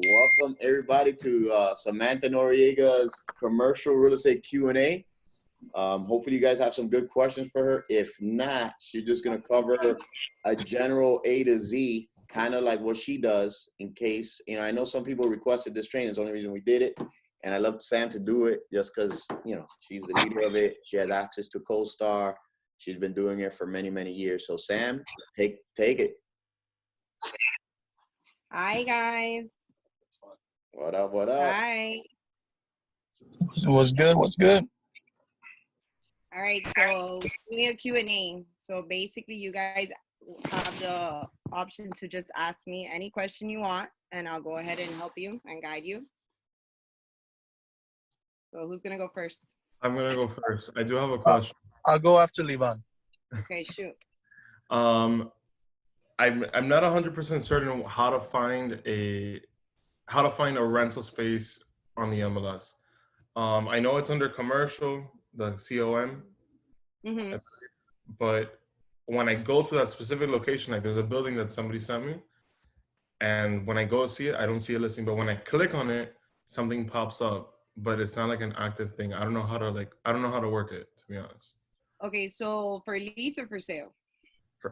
Welcome everybody to Samantha Noriega's commercial real estate Q&A. Hopefully you guys have some good questions for her. If not, she's just gonna cover a general A to Z, kind of like what she does in case, I know some people requested this training. It's the only reason we did it. And I love Sam to do it just because, she's the leader of it. She has access to CoStar. She's been doing it for many, many years. So Sam, take it. Hi, guys. What up, what up? Hi. What's good? What's good? All right, so give me a Q&A. So basically, you guys have the option to just ask me any question you want, and I'll go ahead and help you and guide you. So who's going to go first? I'm going to go first. I do have a question. I'll go after Livan. Okay, shoot. I'm not 100% certain how to find a rental space on the MLS. I know it's under commercial, the COM, but when I go to that specific location, like there's a building that somebody sent me, and when I go see it, I don't see a listing. But when I click on it, something pops up, but it's not like an active thing. I don't know how to work it, to be honest. Okay, so for lease or for sale?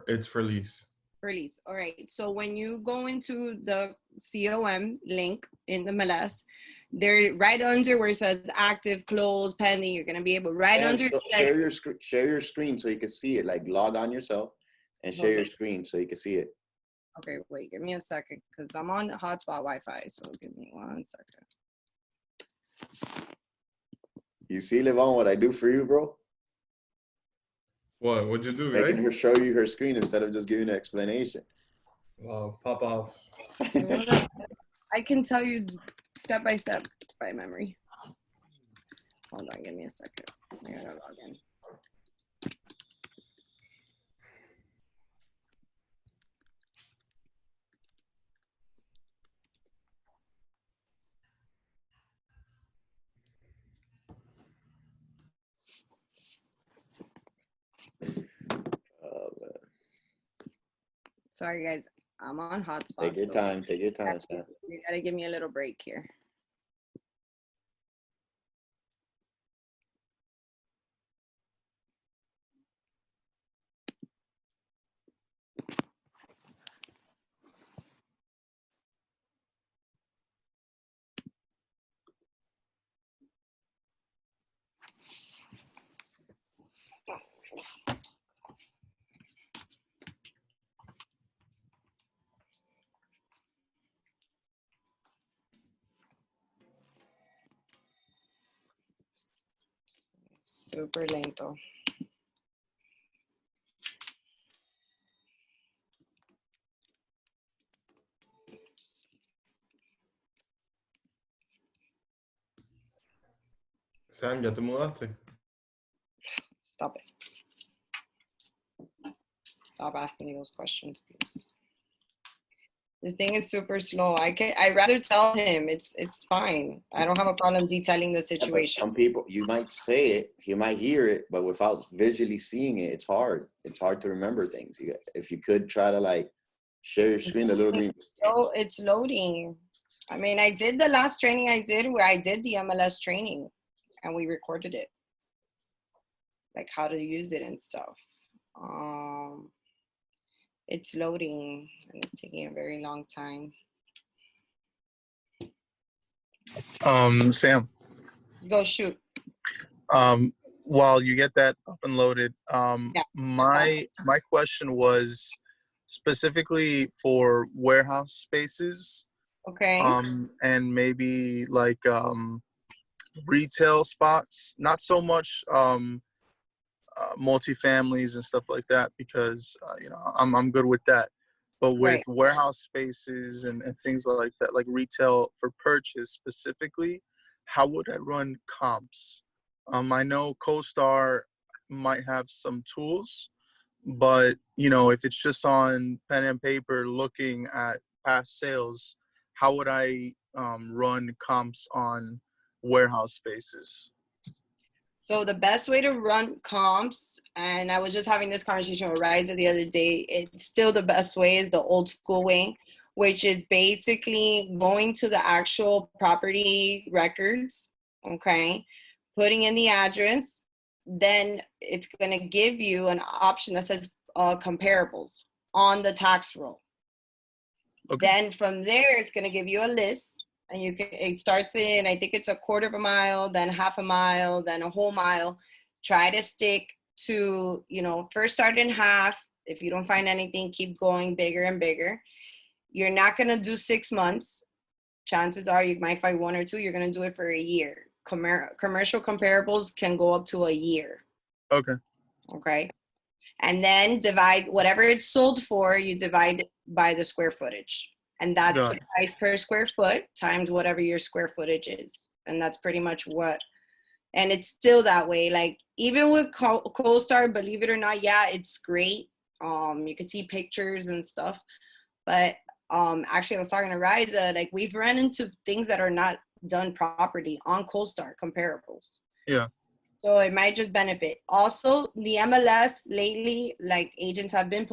It's for lease. For lease. All right. So when you go into the COM link in the MLS, they're right under where it says active, closed, pending. You're gonna be able under. Share your screen so you can see it. Like log on yourself and share your screen so you can see it. Okay, wait. Give me a second because I'm on hotspot Wi-Fi. So give me 1 second. You see, Levon, what I do for you, bro? What? What'd you do? Making her show you her screen instead of just giving an explanation. Well, pop off. I can tell you step by step by memory. Hold on, give me a second. I gotta log in. Sorry, guys. I'm on hotspot. Take your time. Take your time, Sam. You gotta give me a little break here. Super lento. Sam, ya te mudaste. Stop it. Stop asking me those questions, please. This thing is super slow. I'd rather tell him it's fine. I don't have a problem detailing the situation. Some people, you might say it, you might hear it, but without visually seeing it, it's hard. It's hard to remember things. If you could try to like share your screen, the little green. Oh, it's loading. I mean, I did the last training I did where I did the MLS training and we recorded it. Like how to use it and stuff. It's loading and it's taking a very long time. Sam. Go shoot. While you get that up and loaded, my question was specifically for warehouse spaces. Okay. And maybe like retail spots, not so much multifamilies and stuff like that, because I'm good with that. But with warehouse spaces and things like that, like retail for purchase specifically, how would I run comps? I know CoStar might have some tools, but if it's just on pen and paper looking at past sales, how would I run comps on warehouse spaces? So the best way to run comps, and I was just having this conversation with Riza the other day, it's still the best way is the old school way, which is basically going to the actual property records, okay, putting in the address, then it's going to give you an option that says comparables on the tax roll. Okay. Then from there, it's going to give you a list, and it starts in, I think it's a quarter of a mile, then half a mile, then a whole mile. Try to stick to, first start in half. If you don't find anything, keep going bigger and bigger. You're not going to do 6 months. Chances are you might find 1 or 2. You're going to do it for a year. Commercial comparables can go up to a year. Okay. Okay. And then divide whatever it's sold for, you divide by the square footage. And that's the price per square foot times whatever your square footage is. And that's pretty much what, and it's still that way. Like even with CoStar, believe it or not, yeah, it's great. You can see pictures and stuff. But actually I was talking to Riza, like we've run into things that are not done properly on CoStar comparables. Yeah. So it might just benefit. Also, the MLS lately, like agents have been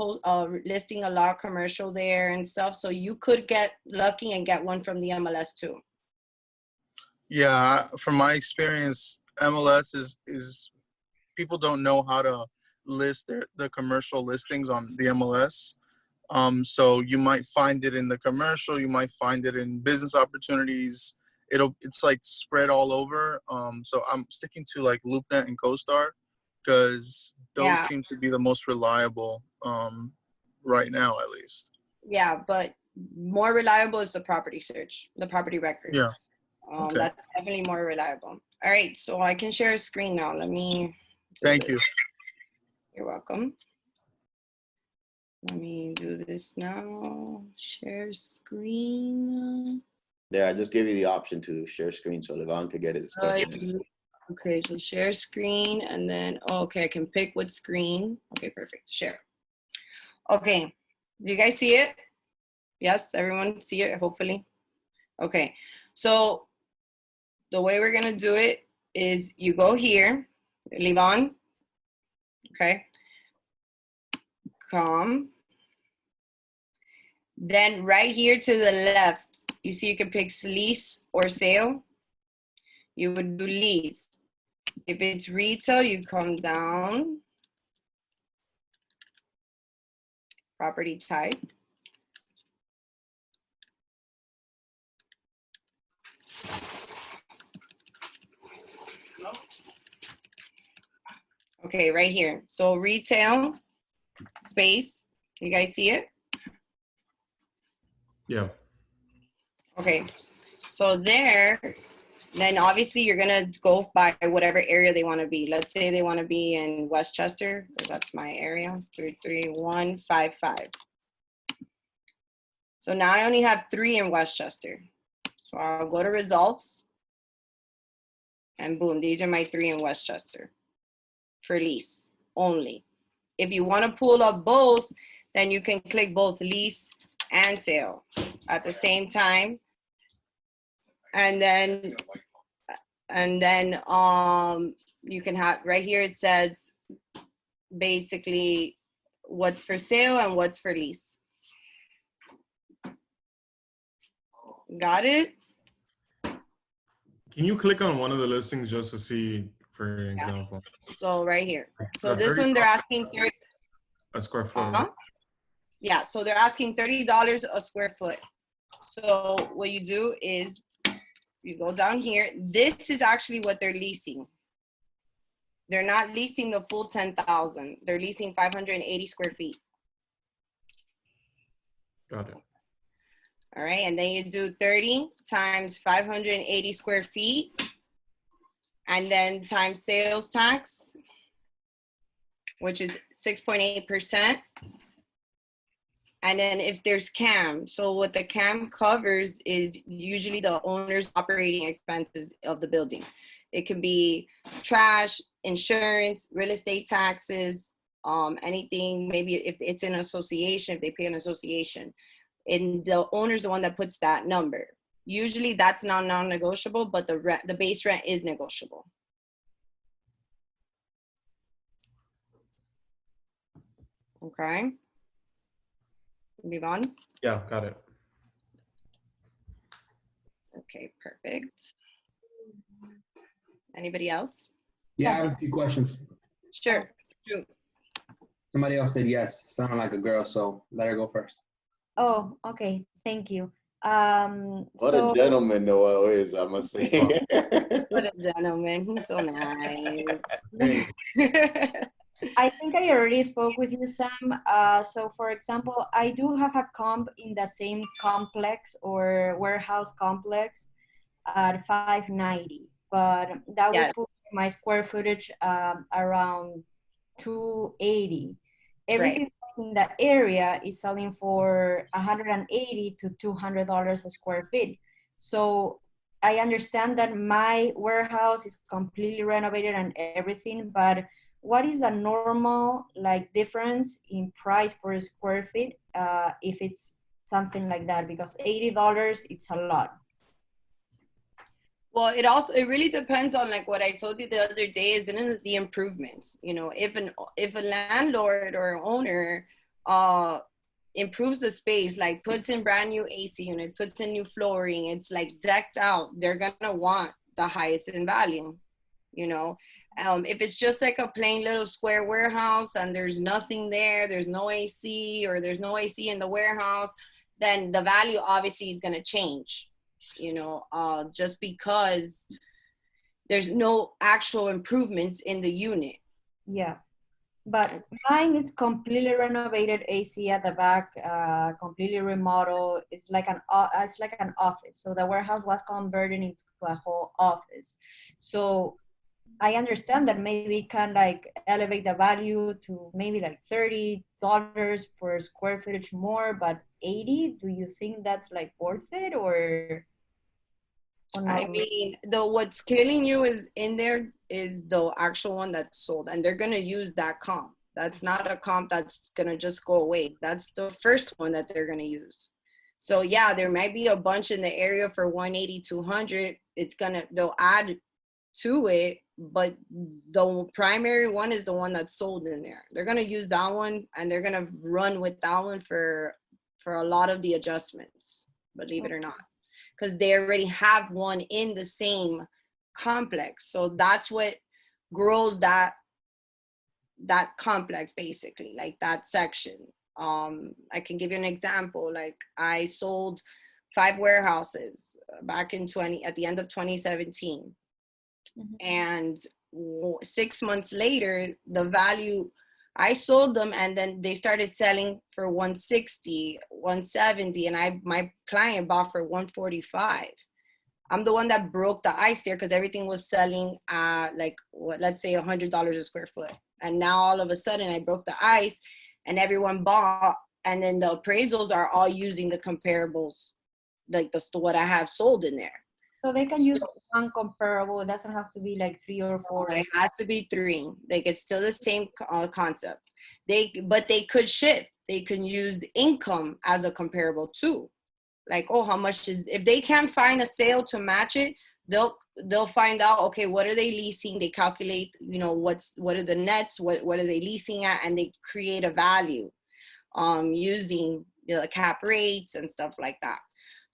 listing a lot of commercial there and stuff. So you could get lucky and get one from the MLS too. Yeah, from my experience, MLS is people don't know how to list the commercial listings on the MLS. So you might find it in the commercial, you might find it in business opportunities. It's like spread all over. So I'm sticking to like LoopNet and CoStar because those seem to be the most reliable right now, at least. Yeah, but more reliable is the property search, the property records. Yeah. Okay. That's definitely more reliable. All right, so I can share a screen now. Let me. Thank you. You're welcome. Let me do this now. Share screen. There, I just gave you the option to share screen so Levon could get his question. Okay, so share screen and then, okay, I can pick what screen. Okay, perfect, share. Okay, do you guys see it? Yes, everyone see it, hopefully. Okay, so the way we're gonna do it is you go here, Levon, okay, come. Then right here to the left, you see you can pick lease or sale. You would do lease. If it's retail, you come down. Property type. Okay, right here. So retail space. You guys see it? Yeah. Okay. So there, then obviously you're gonna go by whatever area they want to be. Let's say they want to be in Westchester, because that's my area, 33155. So now I only have 3 in Westchester. So I'll go to results, and boom, these are my 3 in Westchester for lease only. If you want to pull up both, then you can click both lease and sale at the same time. And then you can have right here, it says basically what's for sale and what's for lease. Got it? Can you click on one of the listings just to see, for example? So right here. So this one they're asking a square foot. Yeah, so they're asking $30 a square foot. So what you do is you go down here. This is actually what they're leasing. They're not leasing the full 10,000. They're leasing 580 square feet. Got it. All right, and then you do 30 times 580 square feet, and then times sales tax, which is 6.8%. And then if there's CAM, so what the CAM covers is usually the owner's operating expenses of the building. It can be trash, insurance, real estate taxes, anything, maybe if it's an association, if they pay an association. And the owner's the one that puts that number. Usually that's not non-negotiable, but the base rent is negotiable. Okay. Move on. Yeah, got it. Okay, perfect. Anybody else? Yeah, I Yes. have a few questions. Sure. Shoot. Somebody else said yes. Sounded like a girl, so let her go first. Oh, okay. Thank you. What So a gentleman Noel is, I must say. What a gentleman. He's so nice. I think I already spoke with you, Sam. So for example, I do have a comp in the same complex or warehouse complex at 590, but that would Yes. put my square footage around 280. Everything that's in that area is selling for 180 to $200 a square feet. So I understand that my warehouse is completely renovated and everything, but what is a normal like difference in price per square feet if it's something like that? Because $80, it's a lot. Well, it really depends on like what I told you the other day is in the improvements. You know, if a landlord or owner improves the space, like puts in brand new AC units, puts in new flooring, it's like decked out, they're gonna want the highest in value, you know. If it's just like a plain little square warehouse and there's nothing there, there's no AC or there's no AC in the warehouse, then the value obviously is gonna change, you know, just because there's no actual improvements in the unit. Yeah, but mine is completely renovated, AC at the back, completely remodeled. It's like an office. So the warehouse was converted into a whole office. So I understand that maybe it can like elevate the value to maybe like $30 per square footage more, but 80, do you think that's like worth it or not? I mean, what's killing you is in there is the actual one that's sold, and they're gonna use that comp. That's not a comp that's gonna just go away. That's the first one that they're gonna use. So yeah, there might be a bunch in the area for 180, 200. They'll add to it, but the primary one is the one that's sold in there. They're gonna use that one, and they're gonna run with that one for a lot of the adjustments, believe it or not, because they already have one in the same complex. So that's what grows that complex, basically, like that section. I can give you an example. Like I sold 5 warehouses back at the end of 2017. Mm-hmm. And 6 months later, the value, I sold them, and then they started selling for 160, 170, and my client bought for 145. I'm the one that broke the ice there because everything was selling at like, let's say $100 a square foot. And now all of a sudden I broke the ice and everyone bought, and then the appraisals are all using the comparables, like what I have sold in there. So they can use one comparable. It doesn't have to be like 3 or 4. It has to be 3. Like it's still the same concept. But they could shift. They can use income as a comparable too. Like, oh, how much if they can't find a sale to match it, they'll find out, okay, what are they leasing? They calculate, you know, what are the nets, what are they leasing at, and they create a value using the cap rates and stuff like that.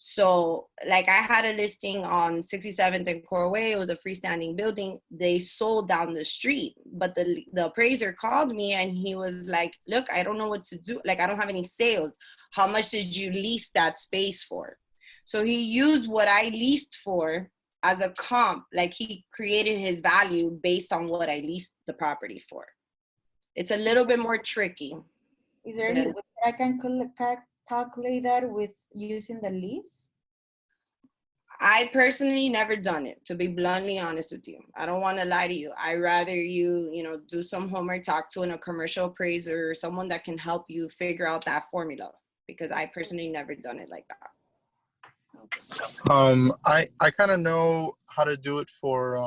So like I had a listing on 67th and Corway. It was a freestanding building. They sold down the street, but the appraiser called me and he was like, look, I don't know what to do. Like, I don't have any sales. How much did you lease that space for? So he used what I leased for as a comp. Like he created his value based on what I leased the property for. It's a little bit more tricky. Is there any way that I can calculate that with using the lease? I personally never done it, to be bluntly honest with you. I don't want to lie to you. I rather you do some homework, talk to a commercial appraiser or someone that can help you figure out that formula, because I personally never done it like that. I kind of know how to do it for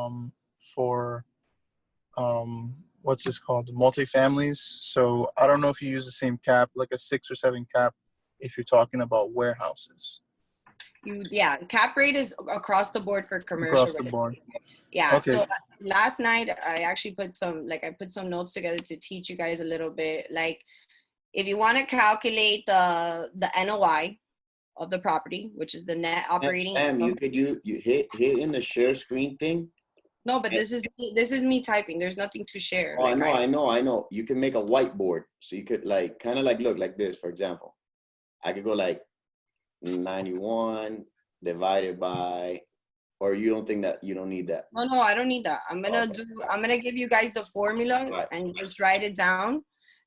what's this called, multifamilies. So I don't know if you use the same cap, like a 6 or 7 cap, if you're talking about warehouses. Yeah, cap rate is across the board for commercial. Across the board. Yeah. Okay. So last night I actually put some notes together to teach you guys a little bit. Like, if you want to calculate the NOI, of the property, which is the net operating Sam, income. you could you hit in the share screen thing. No, but this is me typing. There's nothing to share. Oh, Like I know. You can make a whiteboard, so you could like kind of like look like this. For example, I could go like 91 divided by, or you don't think that you don't need that? No, I don't need that. I'm gonna give you guys the formula Right. and just write it down,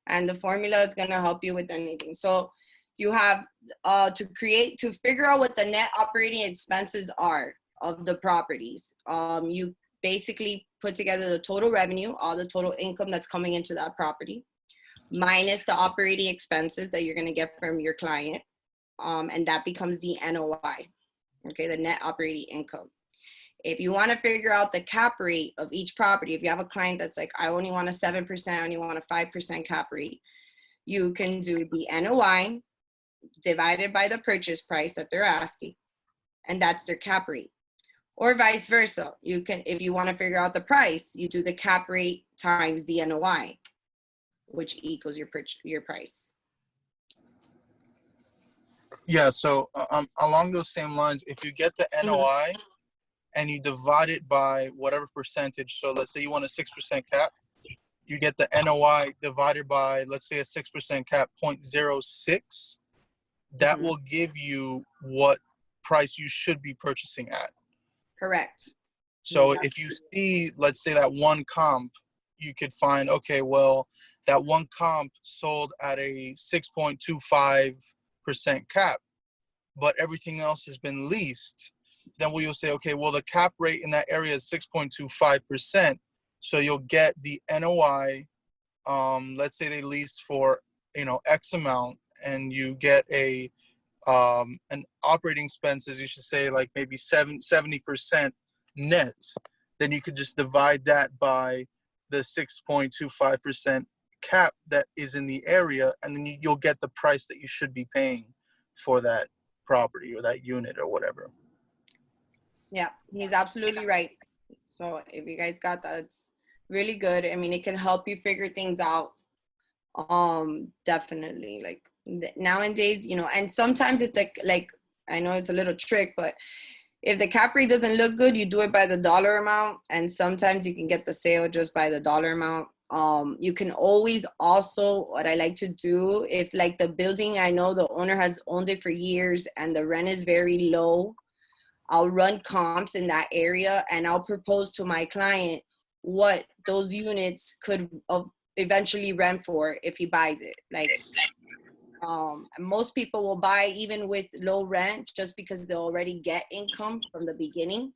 and the formula is gonna help you with anything. So you have to figure out what the net operating expenses are of the properties. You basically put together the total revenue, all the total income that's coming into that property, minus the operating expenses that you're gonna get from your client, and that becomes the NOI. Okay, the net operating income. If you want to figure out the cap rate of each property, if you have a client that's like, I only want a 7%, I only want a 5% cap rate, you can do the NOI divided by the purchase price that they're asking, and that's their cap rate. Or vice versa. You can, if you want to figure out the price, you do the cap rate times the NOI, which equals your price. Yeah, so along those same lines, if you get the NOI and you divide it by whatever percentage, so let's say you want a 6% cap, you get the NOI divided by, let's say, a 6% cap, 0.06, that will give you what price you should be purchasing at. Correct. So if you see, let's say, that one comp, you could find, okay, well, that one comp sold at a 6.25% cap, but everything else has been leased. Then we will say, okay, well, the cap rate in that area is 6.25%. So you'll get the NOI. Let's say they leased for, X amount, and you get an operating expenses, you should say like maybe 70% net. Then you could just divide that by the 6.25% cap that is in the area, and then you'll get the price that you should be paying for that property or that unit or whatever. Yeah, he's absolutely right. So if you guys got that, it's really good. I mean, it can help you figure things out. Definitely, like nowadays, and sometimes it's like I know it's a little trick, but if the cap rate doesn't look good, you do it by the dollar amount, and sometimes you can get the sale just by the dollar amount. You can always also, what I like to do, if like the building, I know the owner has owned it for years and the rent is very low, I'll run comps in that area and I'll propose to my client what those units could eventually rent for if he buys it. Like, most people will buy even with low rent just because they already get income from the beginning.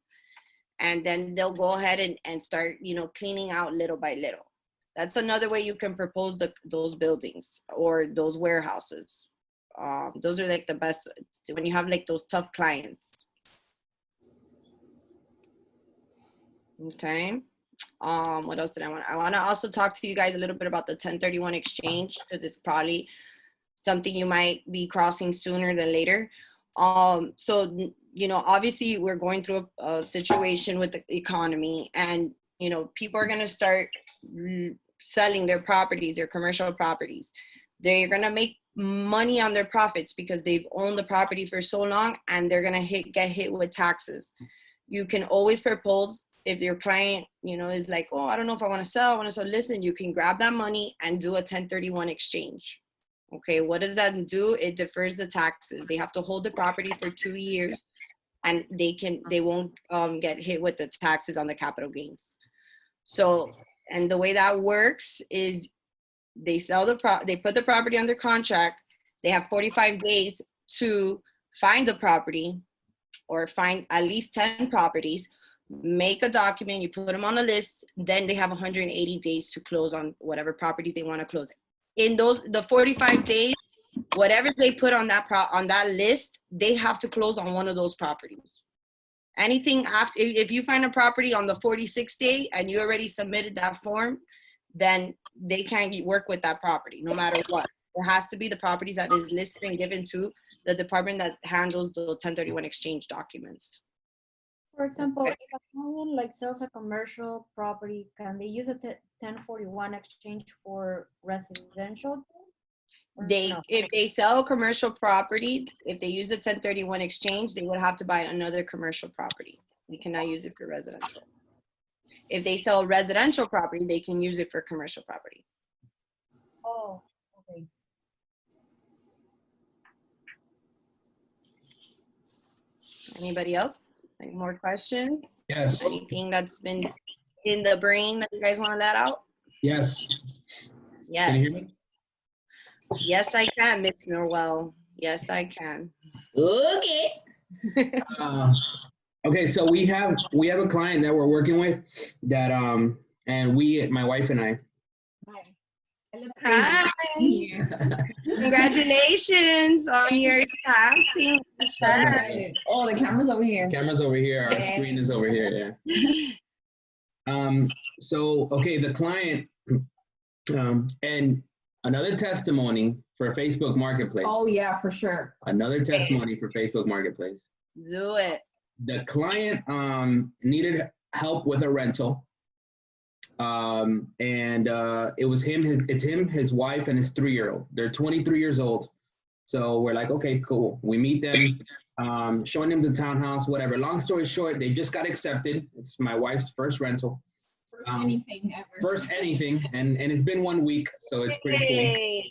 And then they'll go ahead and start, cleaning out little by little. That's another way you can propose those buildings or those warehouses. Those are like the best when you have like those tough clients. Okay. What else did I want? I want to also talk to you guys a little bit about the 1031 exchange, because it's probably something you might be crossing sooner than later. So, obviously we're going through a situation with the economy, and, people are going to start selling their properties, their commercial properties. They're going to make money on their profits because they've owned the property for so long, and they're going to get hit with taxes. You can always propose, if your client, is like, oh, I don't know if I want to sell, listen, you can grab that money and do a 1031 exchange. Okay, what does that do? It defers the taxes. They have to hold the property for 2 years, and they won't get hit with the taxes on the capital gains. So, and the way that works is they they put the property under contract. They have 45 days to find the property, or find at least 10 properties, make a document, you put them on a list, then they have 180 days to close on whatever properties they want to close. In the 45 days, whatever they put on that list, they have to close on one of those properties. Anything after, if you find a property on the 46th day and you already submitted that form, then they can't work with that property no matter what. It has to be the properties that is listed and given to the department that handles the 1031 exchange documents. For example, if a client sells a commercial property, can they use a 1041 exchange for residential? If they sell a commercial property, if they use a 1031 exchange, they would have to buy another commercial property. We cannot use it for residential. If they sell a residential property, they can use it for commercial property. Oh, okay. Anybody else? Any more questions? Yes. Anything that's been in the brain that you guys want to let out? Yes. Yes. Can you hear me? Yes, I can, Miss Norwell. Yes, I can. Okay. Okay, so we have a client that we're working with that and my wife and I. Hi. Congratulations on your passing. Oh, the camera's over here. Camera's over here. Our screen is over here. Yeah. So okay, the client and another testimony for Facebook Marketplace. Oh yeah, for sure. Another testimony for Facebook Marketplace. Do it. The client needed help with a rental. It was him, his wife, and his 3-year-old. They're 23 years old. So we're like, okay, cool. We meet them, showing them the townhouse, whatever. Long story short, they just got accepted. It's my wife's first rental. Anything ever. First anything, and it's been 1 week, so it's pretty cool. Hey,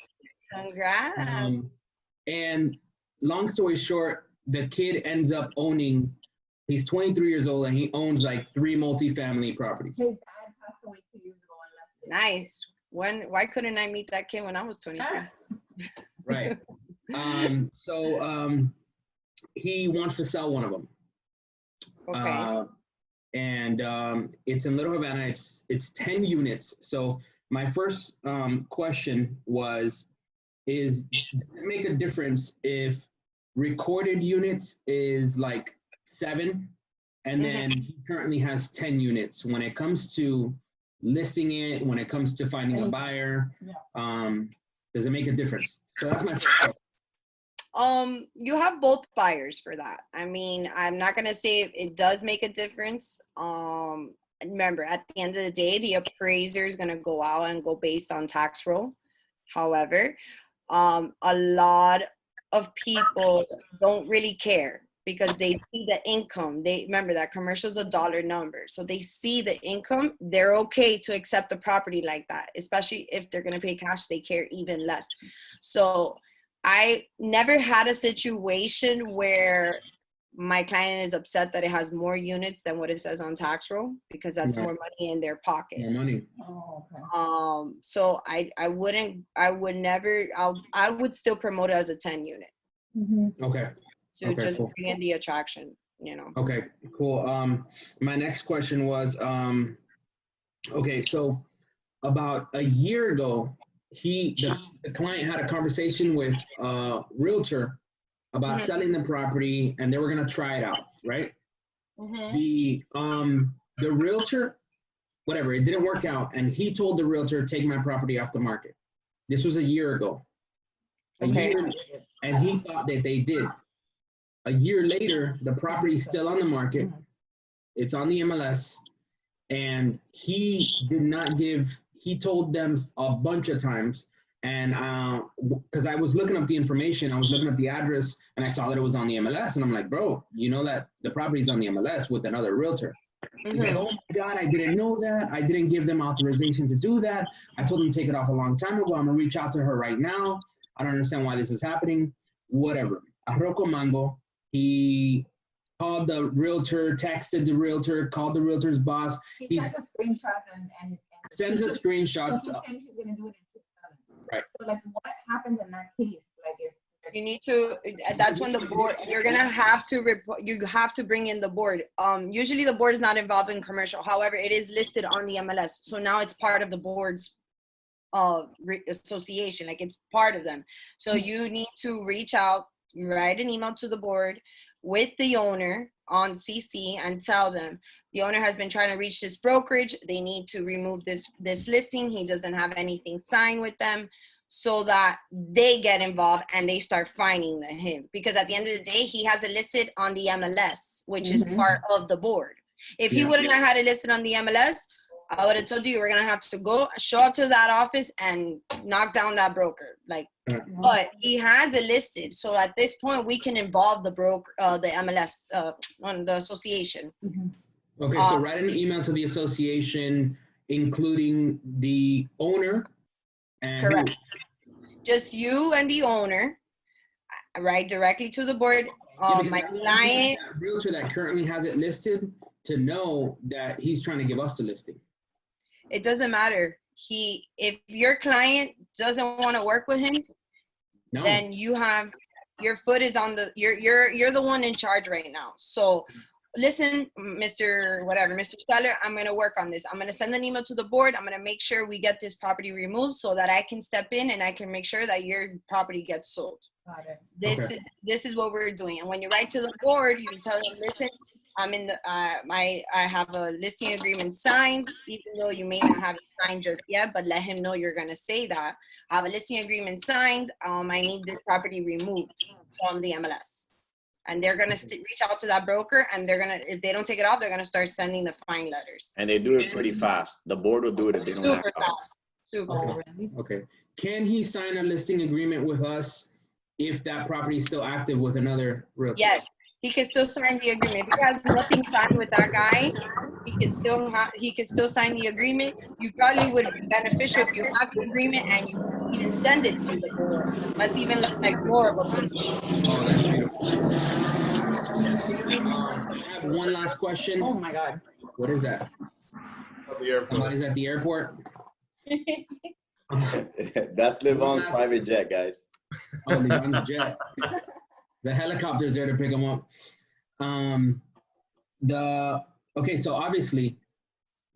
congrats. And long story short, the kid ends up owning, he's 23 years old and he owns like 3 multifamily properties. His dad passed away 2 years ago and left it. Nice. Why couldn't I meet that kid when I was 23? Right. So he wants to sell one of them. Okay. It's in Little Havana. It's 10 units. So my first question was, does it make a difference if recorded units is like 7 and then he currently has 10 units? When it comes to listing it, when it comes to finding a buyer, does it make a difference? So that's my first question. You have both buyers for that. I mean, I'm not gonna say it does make a difference. Remember, at the end of the day, the appraiser is gonna go out and go based on tax roll. However, a lot of people don't really care because they see the income. They remember that commercial is a dollar number, so they see the income. They're okay to accept a property like that, especially if they're gonna pay cash. They care even less. So I never had a situation where my client is upset that it has more units than what it says on tax roll, because that's more money in their pocket. More money. Oh, okay. So I would still promote it as a 10 unit. Mm-hmm. Okay. To just bring in the attraction, you know. Okay, cool. My next question was, okay, so about a year ago, the client had a conversation with a realtor about selling the property, and they were gonna try it out, right? The realtor, whatever, it didn't work out, and he told the realtor, take my property off the market. This was a year ago. And he thought that they did. A year later, the property is still on the market. It's on the MLS, and he did not give. He told them a bunch of times, and because I was looking up the information, I was looking up the address, and I saw that it was on the MLS, and I'm like, bro, you know that the property's on the MLS with another realtor. He's like, oh my God, I didn't know that. I didn't give them authorization to do that. I told them to take it off a long time ago. I'm gonna reach out to her right now. I don't understand why this is happening. Whatever. Arroco Mango. He called the realtor, texted the realtor, called the realtor's boss. He sent a screenshot and sends a screenshot. So he said he's gonna do it in 6 months. Right. So like, what happens in that case? Like, if you need to, that's when the board, you're gonna have to report, you have to bring in the board. Usually the board is not involved in commercial. However, it is listed on the MLS. So now it's part of the board's association, like it's part of them. So you need to reach out, write an email to the board with the owner on CC and tell them the owner has been trying to reach this brokerage. They need to remove this listing. He doesn't have anything signed with them, so that they get involved and they start finding him. Because at the end of the day, he has it listed on the MLS, which is part of the board. If he wouldn't have had it listed on the MLS, I would have told you were gonna have to go show up to that office and knock down that broker. Like, but he has it listed, so at this point we can involve the broker, the MLS, on the association. Okay, so write an email to the association, including the owner. And correct. Just you and the owner. Write directly to the board. My client, that realtor that currently has it listed, to know that he's trying to give us the listing. it doesn't matter. If your client doesn't want to work with him, No. then you have your foot is on the you're the one in charge right now. So listen, Mr. Seller, I'm going to work on this. I'm going to send an email to the board. I'm going to make sure we get this property removed so that I can step in and I can make sure that your property gets sold. Got it. This is what we're doing. And when you write to the board, you tell them, listen, I'm in the I have a listing agreement signed, even though you may not have it signed just yet, but let him know you're going to say that. I have a listing agreement signed. I need this property removed from the MLS. And they're going to reach out to that broker, and they're going to, if they don't take it off, they're going to start sending the fine letters. And they do it pretty fast. The board will do it if they don't have Super to. fast. Super. Oh, really? Okay. Can he sign a listing agreement with us if that property is still active with another realtor? Yes, he can still sign the agreement. If he has nothing signed with that guy, he can still sign the agreement. You probably would be beneficial if you have the agreement and you even send it to the board. That's even like more of a push. Oh, that's beautiful. I have one last question. Oh my God. What is that? At the airport. Somebody's at the airport? That's Livon's private jet, guys. Oh, Livon's jet. The helicopter's there to pick them up. Okay, so obviously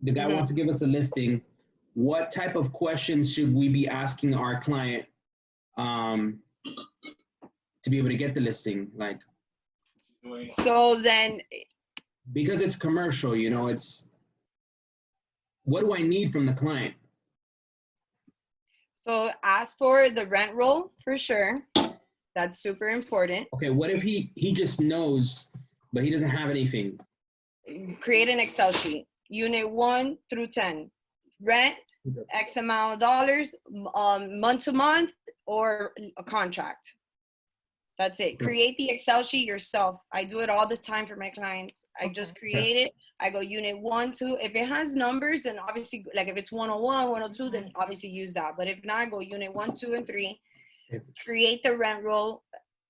the guy wants to give us a listing. What type of questions should we be asking our client to be able to get the listing? Like, So then, because it's commercial, you know, it's, what do I need from the client? so ask for the rent roll for sure. That's super important. Okay, what if he just knows, but he doesn't have anything? Create an Excel sheet. Unit 1 through 10. Rent, X amount of dollars, month to month, or a contract. That's it. Create the Excel sheet yourself. I do it all the time for my clients. I just create it. I go unit 1, 2. If it has numbers, then obviously, like if it's 101, 102, then obviously use that. But if not, I go unit 1, 2, and 3. Create the rent roll.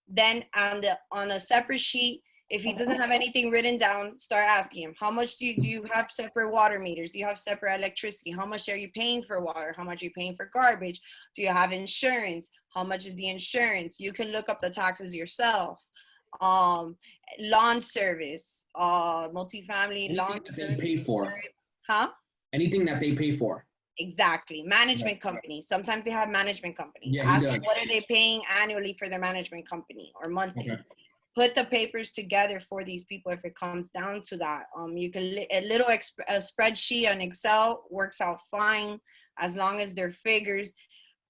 Then on a separate sheet, if he doesn't have anything written down, start asking him, how much do you have separate water meters? Do you have separate electricity? How much are you paying for water? How much are you paying for garbage? Do you have insurance? How much is the insurance? You can look up the taxes yourself. Lawn service, multifamily lawn Anything that they pay for. Huh? Anything that they pay for. Exactly. Management company. Sometimes they have management companies. Yeah, Ask them what are they paying annually for their management company or monthly. Okay. Put the papers together for these people if it comes down to that. You can a spreadsheet on Excel works out fine as long as they're figures.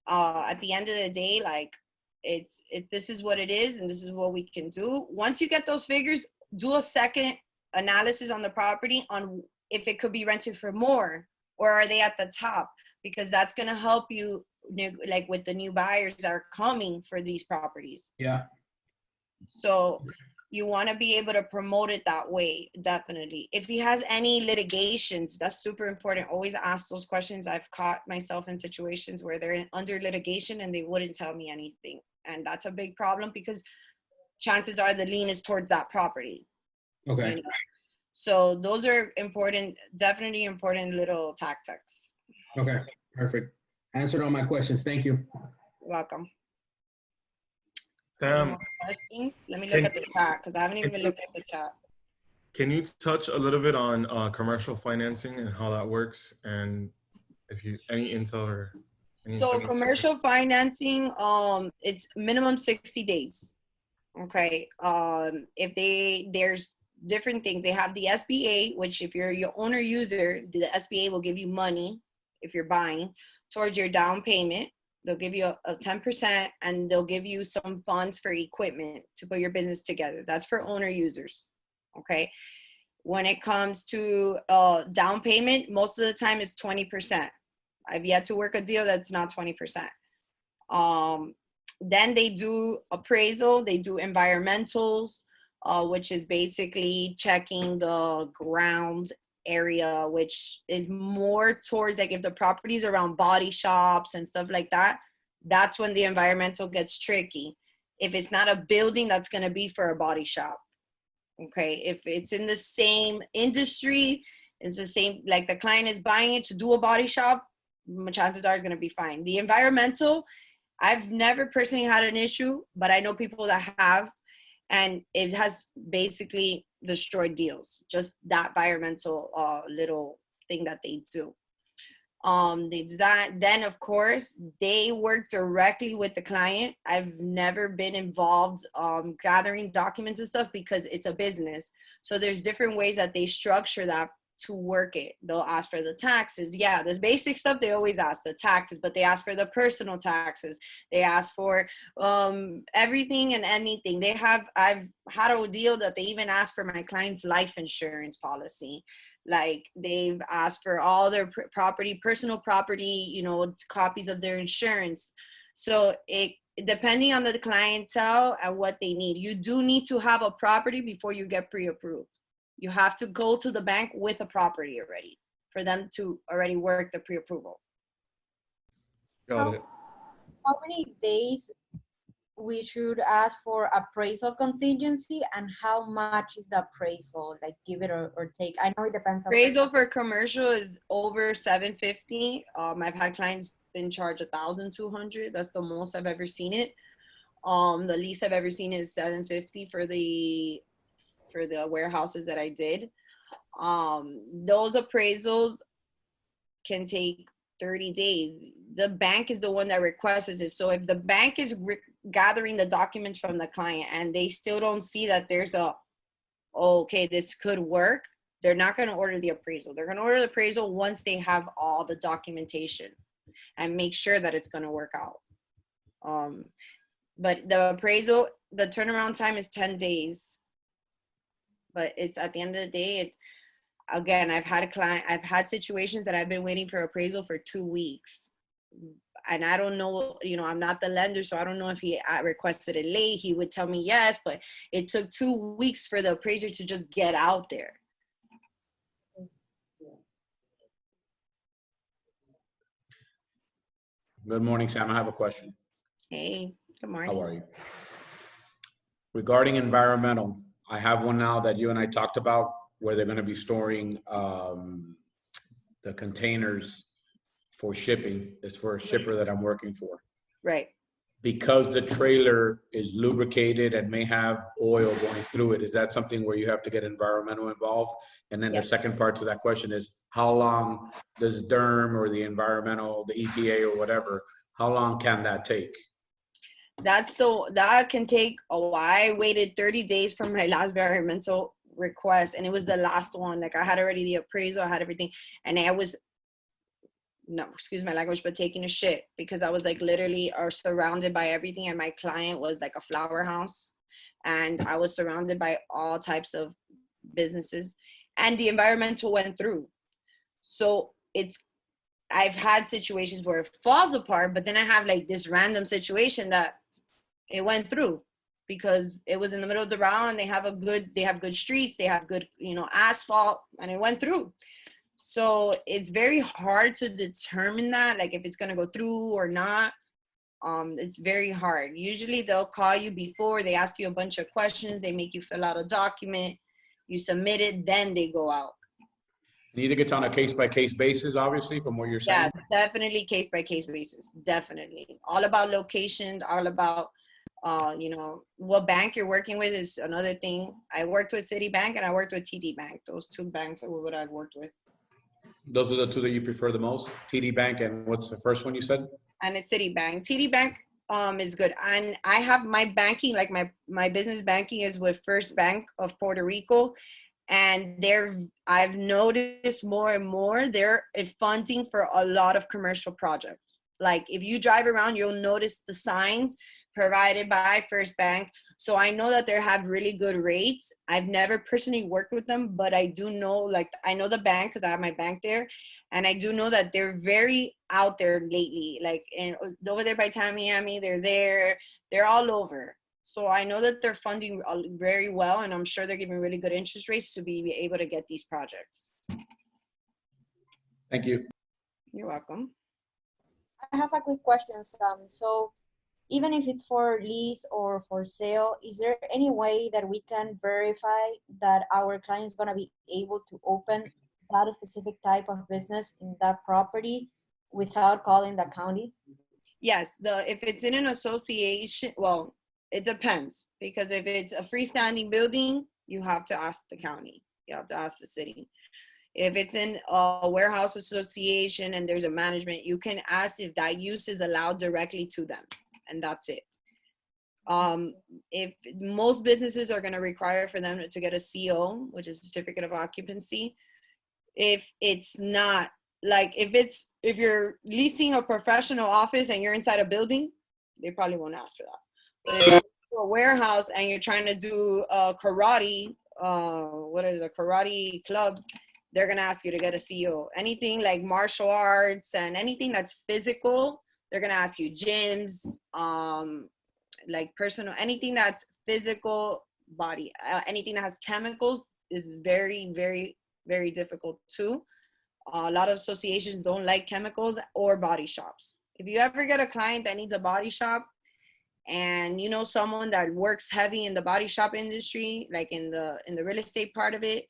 At the end of the day, like this is what it is and this is what we can do. Once you get those figures, do a second analysis on the property on if it could be rented for more or are they at the top, because that's going to help you like with the new buyers that are coming for these properties. Yeah. So you want to be able to promote it that way, definitely. If he has any litigations, that's super important. Always ask those questions. I've caught myself in situations where they're under litigation and they wouldn't tell me anything. And that's a big problem because chances are the lien is towards that property. Okay. You know? So those are important, definitely important little tactics. Okay, perfect. Answered all my questions. Thank you. You're welcome. Sam, Let me look at the chat because I haven't even looked at the chat. can you touch a little bit on commercial financing and how that works, and if you any intel or any So commercial financing, it's minimum 60 days. Okay. If there's different things. They have the SBA, which if you're your owner user, the SBA will give you money if you're buying towards your down payment. They'll give you a 10% and they'll give you some funds for equipment to put your business together. That's for owner users. Okay. When it comes to down payment, most of the time it's 20%. I've yet to work a deal that's not 20%. Then they do appraisal, they do environmentals, which is basically checking the ground area, which is more towards like if the property's around body shops and stuff like that, that's when the environmental gets tricky. If it's not a building, that's going to be for a body shop. Okay, if it's in the same industry, it's the same, like the client is buying it to do a body shop, chances are it's going to be fine. The environmental, I've never personally had an issue, but I know people that have, and it has basically destroyed deals, just that environmental little thing that they do. They do that. Then of course they work directly with the client. I've never been involved gathering documents and stuff because it's a business. So there's different ways that they structure that to work it. They'll ask for the taxes. Yeah, this basic stuff they always ask, the taxes, but they ask for the personal taxes. They ask for everything and anything. I've had a deal that they even asked for my client's life insurance policy. Like they've asked for all their personal property, you know, copies of their insurance. So it, depending on the clientele and what they need, you do need to have a property before you get pre-approved. You have to go to the bank with a property already for them to already work the pre-approval. Got it. How many days we should ask for appraisal contingency, and how much is the appraisal? Like give it or take? I know it depends on Appraisal for commercial is over $750. I've had clients been charged $1,200. That's the most I've ever seen it. The least I've ever seen is $750 for the warehouses that I did. Those appraisals can take 30 days. The bank is the one that requests it. So if the bank is gathering the documents from the client and they still don't see that there's okay, this could work, they're not going to order the appraisal. They're going to order the appraisal once they have all the documentation and make sure that it's going to work out. But the appraisal, the turnaround time is 10 days. But it's at the end of the day, again, I've had situations that I've been waiting for appraisal for 2 weeks. And I don't know, you know, I'm not the lender, so I don't know if he requested it late. He would tell me yes, but it took 2 weeks for the appraiser to just get out there. Good morning, Sam. I have a question. Hey, good morning. How are you? Regarding environmental, I have one now that you and I talked about where they're going to be storing the containers for shipping. It's for a shipper that I'm working for. Right. Because the trailer is lubricated and may have oil going through it, is that something where you have to get environmental involved? And then the second part to that question is, how long does DERM or the environmental, the EPA or whatever, how long can that take? That can take a while. I waited 30 days for my last environmental request, and it was the last one. Like I had already the appraisal, I had everything, and I was, no, excuse my language, but taking a shit because I was like literally surrounded by everything, and my client was like a flower house, and I was surrounded by all types of businesses, and the environmental went through. So I've had situations where it falls apart, but then I have like this random situation that it went through because it was in the middle of the round, and they have good streets, they have good, you know, asphalt, and it went through. So it's very hard to determine that, like if it's going to go through or not. It's very hard. Usually they'll call you before, they ask you a bunch of questions, they make you fill out a document, you submit it, then they go out. And you think it's on a case-by-case basis, obviously, from what you're saying? Yeah, definitely case-by-case basis. Definitely. All about locations, all about, you know, what bank you're working with is another thing. I worked with Citibank and I worked with TD Bank. Those two banks are what I've worked with. Those are the two that you prefer the most? TD Bank, and what's the first one you said? And it's Citibank. TD Bank is good. And I have my banking, like my business banking is with First Bank of Puerto Rico. And I've noticed more and more, they're funding for a lot of commercial projects. Like if you drive around, you'll notice the signs provided by First Bank. So I know that they have really good rates. I've never personally worked with them, but I do know, like, I know the bank because I have my bank there. And I do know that they're very out there lately. Like over there by Tamiami, they're there. They're all over. So I know that they're funding very well, and I'm sure they're giving really good interest rates to be able to get these projects. Thank you. You're welcome. I have a quick question, Sam. So even if it's for lease or for sale, is there any way that we can verify that our client is going to be able to open that specific type of business in that property without calling the county? Yes, if it's in an association, well, it depends, because if it's a freestanding building, you have to ask the county. You have to ask the city. If it's in a warehouse association and there's a management, you can ask if that use is allowed directly to them, and that's it. If most businesses are going to require for them to get a CO, which is a certificate of occupancy. If it's not, like, if you're leasing a professional office and you're inside a building, they probably won't ask for that. But if you're a warehouse and you're trying to do a karate, karate club, they're gonna ask you to get a CO. Anything like martial arts and anything that's physical, they're gonna ask you. Gyms, like personal, anything that's physical body, anything that has chemicals is very, very, very difficult too. A lot of associations don't like chemicals or body shops. If you ever get a client that needs a body shop, and you know someone that works heavy in the body shop industry, like in the real estate part of it,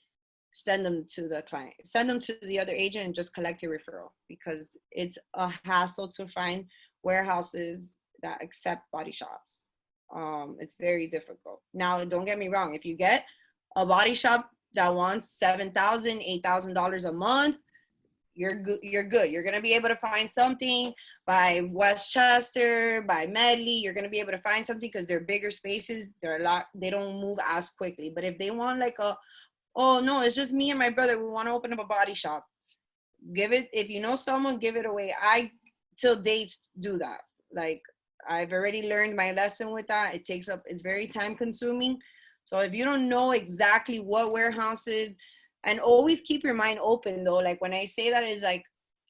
send them to the client, send them to the other agent, and just collect your referral, because it's a hassle to find warehouses that accept body shops. It's very difficult. Now, don't get me wrong, if you get a body shop that wants $7,000, $8,000 a month, you're good. You're going to be able to find something by Westchester, by Medley. You're going to be able to find something because they're bigger spaces. They don't move as quickly. But if they want like oh no, it's just me and my brother, we want to open up a body shop, if you know someone, give it away. I till dates do that. Like, I've already learned my lesson with that. It's very time consuming. So if you don't know exactly what warehouses, and always keep your mind open though. Like when I say that, is like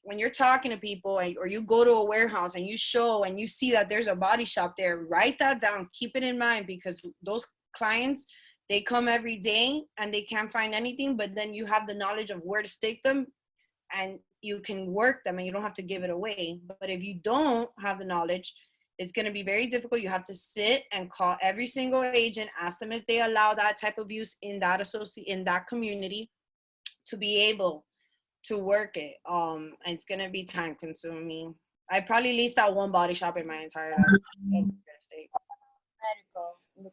when you're talking to people or you go to a warehouse and you show and you see that there's a body shop there, write that down, keep it in mind, because those clients, they come every day and they can't find anything, but then you have the knowledge of where to stick them and you can work them and you don't have to give it away. But if you don't have the knowledge, it's going to be very difficult. You have to sit and call every single agent, ask them if they allow that type of use in that community to be able to work it. And it's going to be time consuming. I probably leased out one body shop in my entire life. Medical.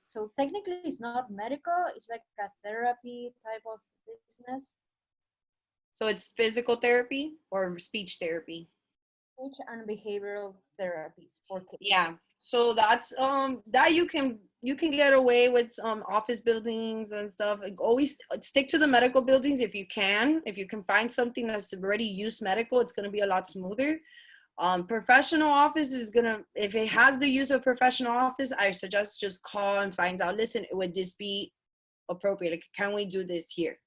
So technically it's not medical, it's like a therapy type of business. So it's physical therapy or speech therapy? Speech and behavioral therapies for kids. Yeah. So that's that you can get away with office buildings and stuff. Like, always stick to the medical buildings if you can. If you can find something that's already used medical, it's going to be a lot smoother. Professional office is gonna, if it has the use of professional office, I suggest just call and find out, listen, would this be appropriate? Like, can we do this here?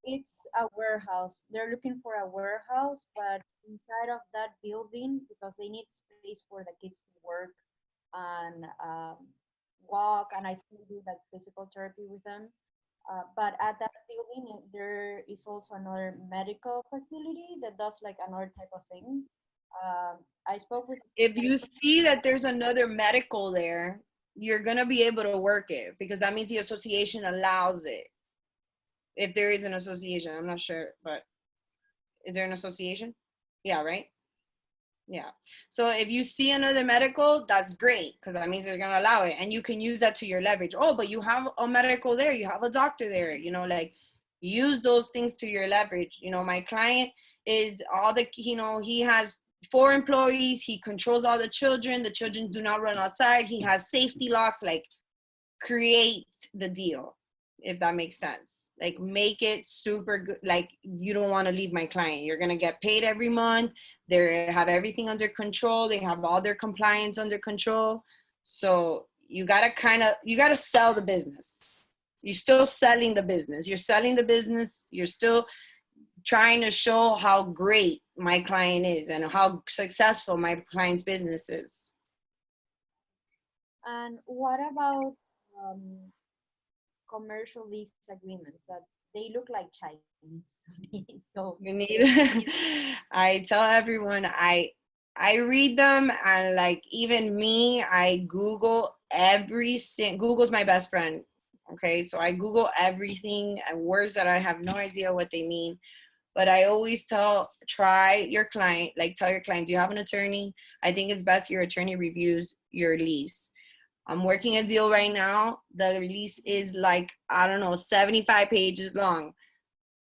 It's a warehouse. They're looking for a warehouse, but inside of that building, because they need space for the kids to work and walk, and I think do like physical therapy with them. But at that building, there is also another medical facility that does like another type of thing. I spoke with. If you see that there's another medical there, you're gonna be able to work it, because that means the association allows it. If there is an association, I'm not sure, but is there an association? Yeah, right? Yeah. So if you see another medical, that's great, because that means they're going to allow it. And you can use that to your leverage. Oh, but you have a medical there. You have a doctor there. You know, like, use those things to your leverage. You know, my client is he has 4 employees. He controls all the children. The children do not run outside. He has safety locks. Like, create the deal, if that makes sense. Like, make it super good. Like, you don't want to leave my client. You're going to get paid every month. They have everything under control. They have all their compliance under control. So you gotta sell the business. You're still selling the business. You're selling the business. You're still trying to show how great my client is and how successful my client's business is. And what about commercial lease agreements that they look like Chinese to me? So You need. I tell everyone I read them, and like even me, I Google Google's my best friend. Okay, so I Google everything and words that I have no idea what they mean. But I always tell your client, do you have an attorney? I think it's best your attorney reviews your lease. I'm working a deal right now. The lease is like, I don't know, 75 pages long.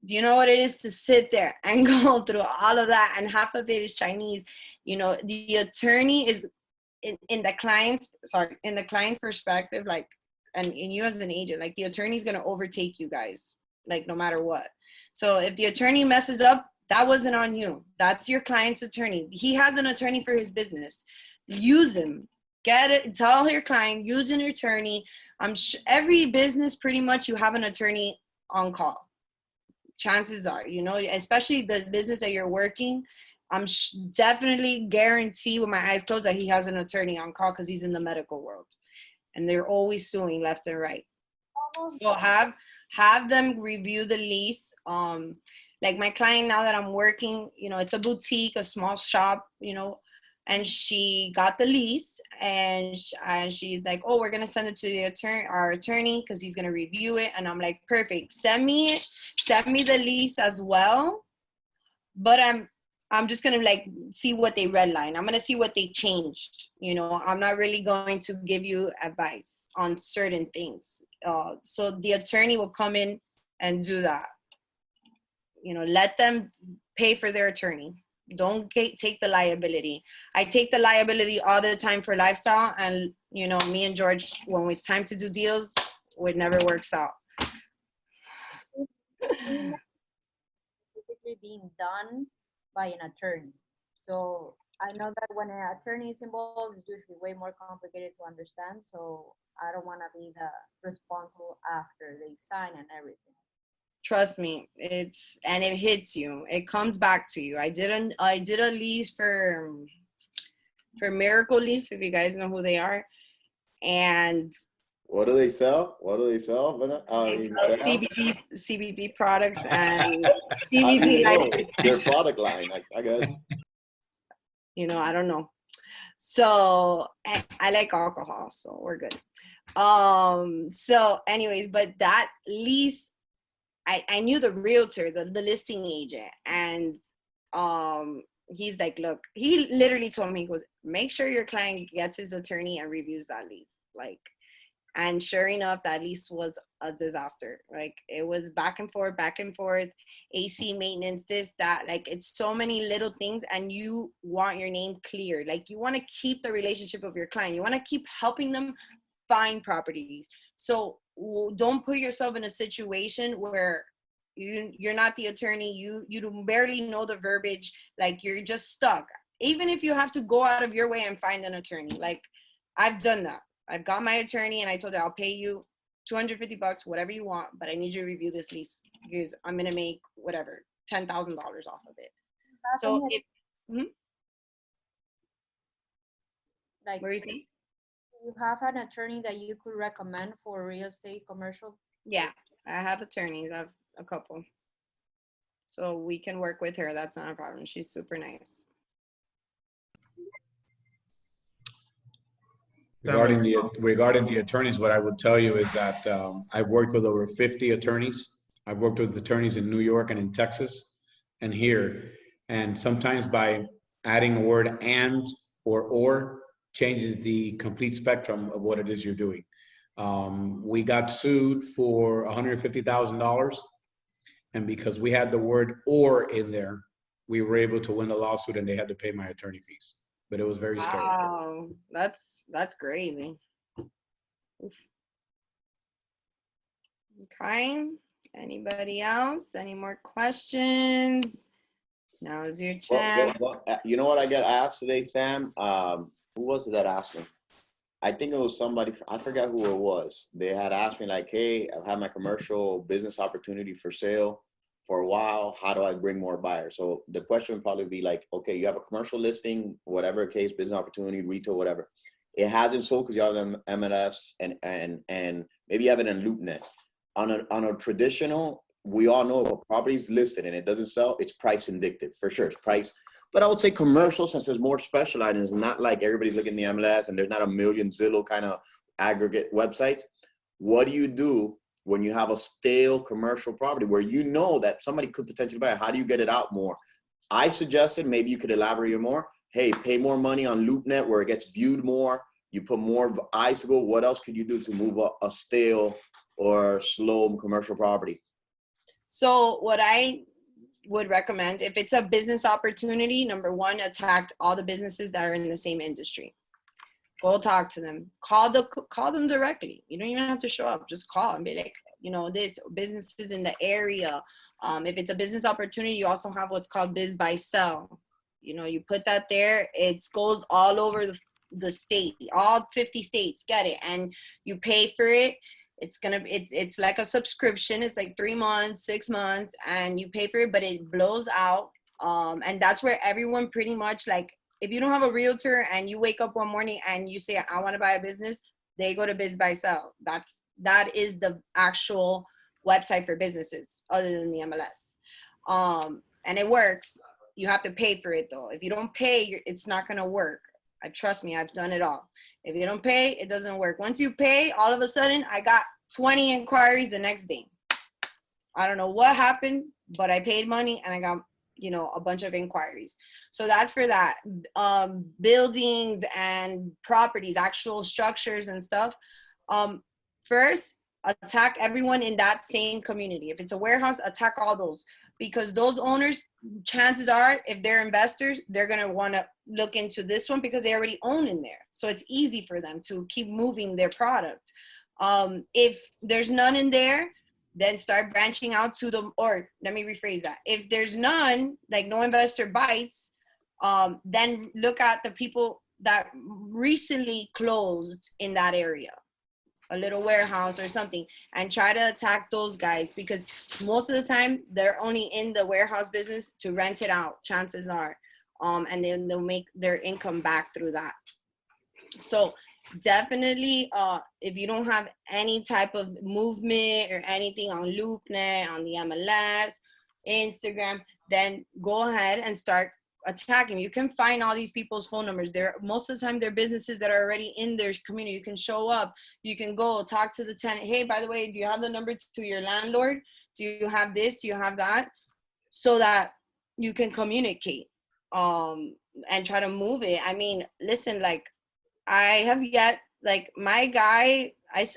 Do you know what it is to sit there and go through all of that? And half of it is Chinese. You know, the attorney is in the client's perspective, like, and you as an agent, like the attorney's going to overtake you guys, like no matter what. So if the attorney messes up, that wasn't on you. That's your client's attorney. He has an attorney for his business. Use him. Get it. Tell your client, use an attorney. Every business, pretty much, you have an attorney on call. Chances are, you know, especially the business that you're working, I'm definitely guarantee with my eyes closed that he has an attorney on call because he's in the medical world, and they're always suing left and right. So have them review the lease. Like my client now that I'm working, you know, it's a boutique, a small shop, you know, and she got the lease, and she's like, oh, we're gonna send it to our attorney because he's gonna review it. And I'm like, perfect. Send me the lease as well. But I'm just gonna like see what they redline. I'm gonna see what they changed. You know, I'm not really going to give you advice on certain things. So the attorney will come in and do that. You know, let them pay for their attorney. Don't take the liability. I take the liability all the time for lifestyle, and you know, me and George, when it's time to do deals, it never works out. Specifically being done by an attorney. So I know that when an attorney is involved, it's usually way more complicated to understand. So I don't want to be the responsible after they sign and everything. Trust me, it hits you. It comes back to you. I did a lease for Miracle Leaf, if you guys know who they are. And what do they sell? They sell CBD products and CBD license. Their product line, I guess. You know, I don't know. So I like alcohol, so we're good. So anyways, but that lease, I knew the realtor, the listing agent, and he's like, look, he literally told me, he goes, make sure your client gets his attorney and reviews that lease. Like, and sure enough, that lease was a disaster. Like, it was back and forth, AC maintenance, this, that. Like, it's so many little things, and you want your name clear. Like, you want to keep the relationship of your client. You want to keep helping them find properties. So don't put yourself in a situation where you're not the attorney. You barely know the verbiage. Like, you're just stuck. Even if you have to go out of your way and find an attorney. Like, I've done that. I've got my attorney, and I told her, I'll pay you $250, whatever you want, but I need you to review this lease because I'm gonna make whatever $10,000 off of it. So if like, what are you saying? You have an attorney that you could recommend for real estate commercial? Yeah, I have attorneys. I have a couple, so we can work with her. That's not a problem. She's super nice. Regarding the attorneys, what I would tell you is that I've worked with over 50 attorneys. I've worked with attorneys in New York and in Texas and here. And sometimes by adding a word and or changes the complete spectrum of what it is you're doing. We got sued for $150,000. And because we had the word or in there, we were able to win the lawsuit, and they had to pay my attorney fees. But it was very scary. Wow, that's crazy. Oof. Okay. Anybody else? Any more questions? Now's your chance. You know what I got asked today, Sam? Who was it that asked me? I think it was somebody, I forgot who it was. They had asked me like, hey, I've had my commercial business opportunity for sale for a while. How do I bring more buyers? So the question would probably be like, okay, you have a commercial listing, whatever case, business opportunity, retail, whatever. It hasn't sold because you have them MLS and maybe you have it in LoopNet. On a traditional, we all know if a property is listed and it doesn't sell, it's price indicative for sure. It's price. But I would say commercial, since there's more specialized, it's not like everybody's looking at the MLS and there's not a million Zillow kind of aggregate websites. What do you do when you have a stale commercial property where you know that somebody could potentially buy it? How do you get it out more? I suggested, maybe you could elaborate more. Hey, pay more money on LoopNet where it gets viewed more. You put more eyes to go. What else could you do to move a stale or slow commercial property? So what I would recommend, if it's a business opportunity, number one, attack all the businesses that are in the same industry. Go talk to them. Call them directly. You don't even have to show up. Just call and be like, you know, this businesses in the area. If it's a business opportunity, you also have what's called biz by sell. You know, you put that there. It goes all over the state, all 50 states get it, and you pay for it. It's like a subscription. It's like 3 months, 6 months, and you pay for it, but it blows out. And that's where everyone pretty much, like, if you don't have a realtor and you wake up one morning and you say, I want to buy a business, they go to Biz by Sell. That is the actual website for businesses other than the MLS. And it works. You have to pay for it though. If you don't pay, it's not going to work. Trust me, I've done it all. If you don't pay, it doesn't work. Once you pay, all of a sudden, I got 20 inquiries the next day. I don't know what happened, but I paid money and I got, you know, a bunch of inquiries. So that's for that. Buildings and properties, actual structures and stuff. First, attack everyone in that same community. If it's a warehouse, attack all those, because those owners, chances are, if they're investors, they're going to want to look into this one because they already own in there. So it's easy for them to keep moving their product. If there's none in there, then start branching out to them. Or let me rephrase that. If there's none, like no investor bites, then look at the people that recently closed in that area, a little warehouse or something, and try to attack those guys, because most of the time they're only in the warehouse business to rent it out, chances are, and then they'll make their income back through that. So definitely, if you don't have any type of movement or anything on LoopNet, on the MLS, Instagram, then go ahead and start attacking. You can find all these people's phone numbers. Most of the time they're businesses that are already in their community. You can show up, you can go talk to the tenant. Hey, by the way, do you have the number to your landlord? Do you have this? Do you have that? So that you can communicate and try to move it. I mean, listen, like, I have yet, like, my guy,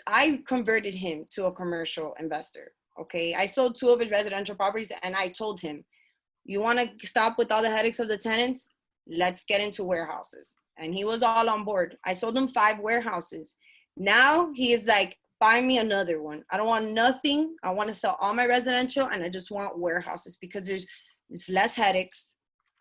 I converted him to a commercial investor. Okay, I sold 2 of his residential properties, and I told him, you want to stop with all the headaches of the tenants? Let's get into warehouses. And he was all on board. I sold him 5 warehouses. Now he is like, find me another one. I don't want nothing. I want to sell all my residential, and I just want warehouses because there's less headaches.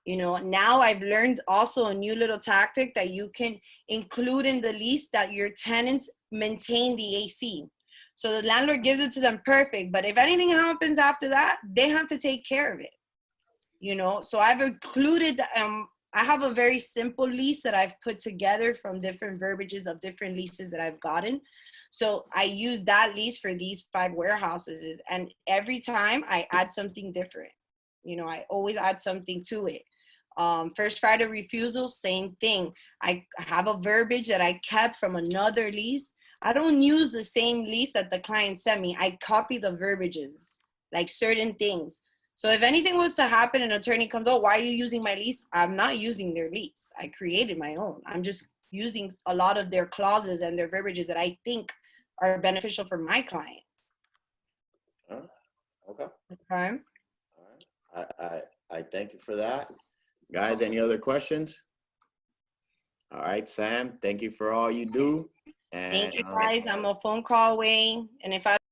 You know, now I've learned also a new little tactic that you can include in the lease, that your tenants maintain the AC. So the landlord gives it to them perfect, but if anything happens after that, they have to take care of it. You know, so I've included, I have a very simple lease that I've put together from different verbiages of different leases that I've gotten. So I use that lease for these 5 warehouses, and every time I add something different. You know, I always add something to it. First right of refusal, same thing. I have a verbiage that I kept from another lease. I don't use the same lease that the client sent me. I copy the verbiages, like certain things. So if anything was to happen, an attorney comes, oh, why are you using my lease? I'm not using their lease. I created my own. I'm just using a lot of their clauses and their verbiages that I think are beneficial for my client. Okay. Okay. All right. I thank you for that. Guys, any other questions? All right, Sam, thank you for all you do. And thank you, guys. I'm a phone call away. And if I